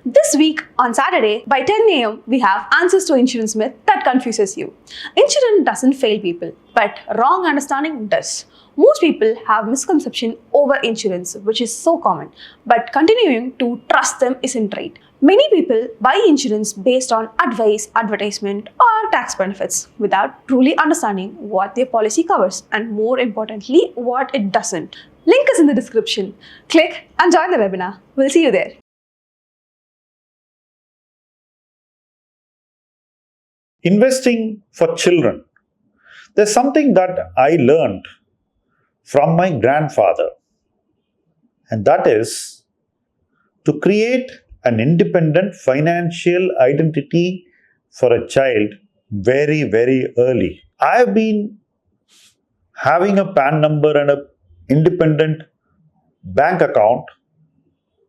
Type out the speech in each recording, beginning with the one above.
This week on Saturday by 10 a.m. we have answers to insurance myth that confuses you. Insurance doesn't fail people, but wrong understanding does. Most people have misconception over insurance, which is so common, but continuing to trust them isn't right. Many people buy insurance based on advice, advertisement, or tax benefits without truly understanding what their policy covers and, more importantly, what it doesn't. Link is in the description. Click and join the webinar. We'll see you there. Investing for children. There's something that I learned from my grandfather, and that is to create an independent financial identity for a child very, very early. I've been having a PAN number and an independent bank account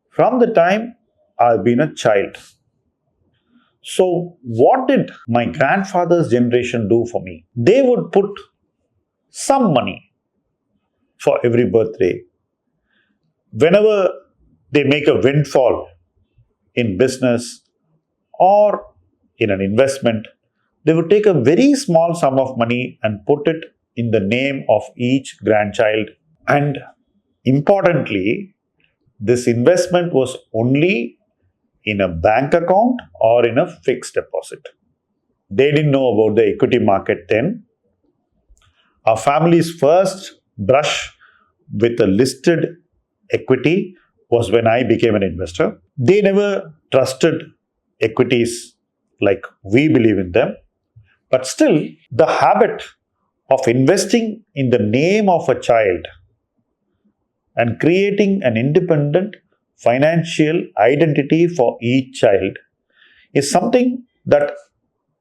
from the time I've been a child. So, what did my grandfather's generation do for me? They would put some money for every birthday. Whenever they make a windfall in business or in an investment, they would take a very small sum of money and put it in the name of each grandchild. And importantly, this investment was only in a bank account or in a fixed deposit. They didn't know about the equity market then. Our family's first brush with a listed equity was when I became an investor. They never trusted equities like we believe in them. But still, the habit of investing in the name of a child and creating an independent financial identity for each child is something that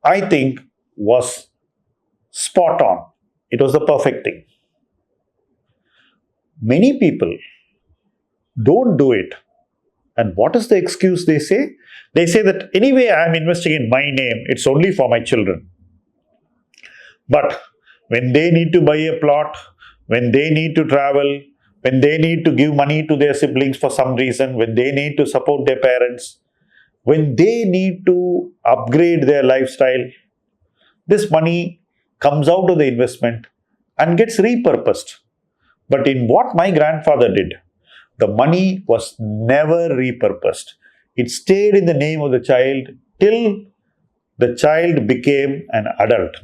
I think was spot on. It was the perfect thing. Many people don't do it. And what is the excuse they say? They say that anyway I am investing in my name, it's only for my children. But when they need to buy a plot, when they need to travel, when they need to give money to their siblings for some reason, when they need to support their parents, when they need to upgrade their lifestyle, this money comes out of the investment and gets repurposed. But in what my grandfather did, the money was never repurposed. It stayed in the name of the child till the child became an adult.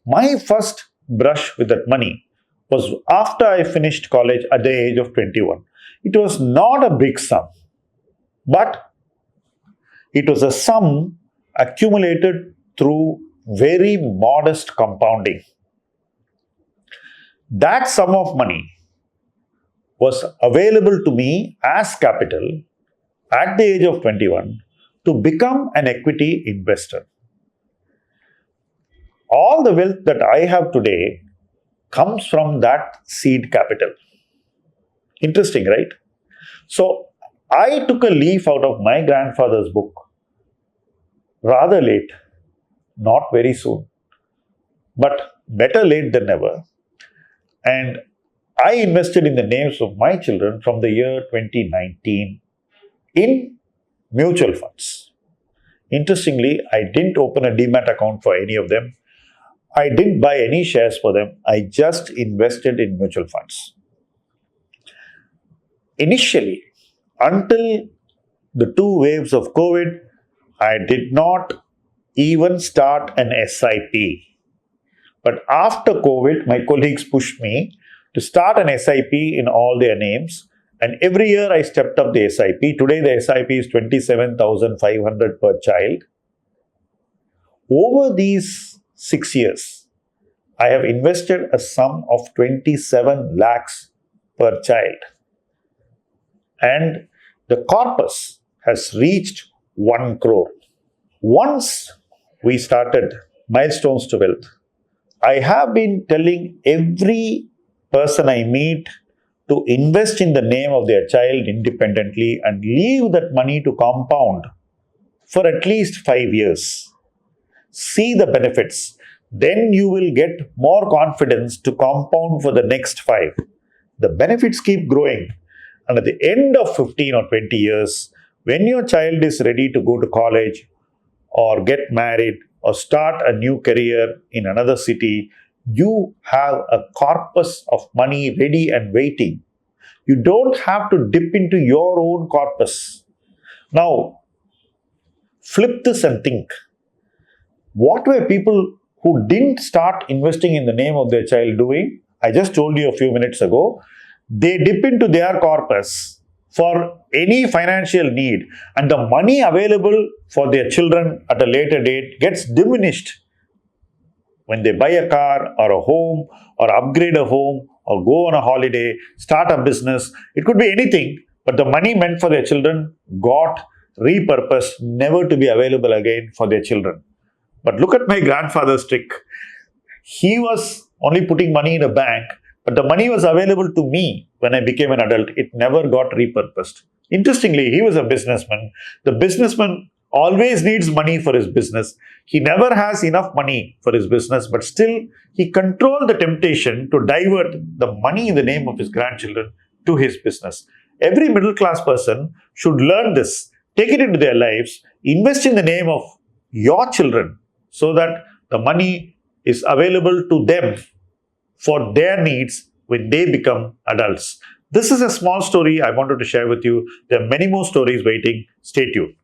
My first brush with that money was after I finished college at the age of 21. It was not a big sum, but it was a sum accumulated through very modest compounding. That sum of money was available to me as capital at the age of 21 to become an equity investor. All the wealth that I have today comes from that seed capital. Interesting, right? So, I took a leaf out of my grandfather's book rather late, not very soon, but better late than never. And I invested in the names of my children from the year 2019 in mutual funds. Interestingly, I didn't open a demat account for any of them. I didn't buy any shares for them. I just invested in mutual funds. Initially, until the two waves of COVID, I did not even start an SIP. But after COVID, my colleagues pushed me to start an SIP in all their names. And every year I stepped up the SIP. Today the SIP is 27,500 per child. Over these 6 years, I have invested a sum of 27 lakhs per child. And the corpus has reached 1 crore. Once we started Milestones to Wealth, I have been telling every person I meet to invest in the name of their child independently and leave that money to compound for at least 5 years. See the benefits. Then you will get more confidence to compound for the next 5. The benefits keep growing. And at the end of 15 or 20 years, When your child is ready to go to college or get married or start a new career in another city, you have a corpus of money ready and waiting. You don't have to dip into your own corpus. Now, flip this and think. What were people who didn't start investing in the name of their child doing? I just told you a few minutes ago. They dip into their corpus for any financial need, and the money available for their children at a later date gets diminished when they buy a car or a home or upgrade a home or go on a holiday, start a business. It could be anything, but the money meant for their children got repurposed, never to be available again for their children. But look at my grandfather's trick. He was only putting money in a bank, but the money was available to me when I became an adult. It never got repurposed. Interestingly, he was a businessman. The businessman always needs money for his business. He never has enough money for his business, but still he controlled the temptation to divert the money in the name of his grandchildren to his business. Every middle class person should learn this, take it into their lives, invest in the name of your children so that the money is available to them for their needs when they become adults. This is a small story I wanted to share with you. There are many more stories waiting. Stay tuned.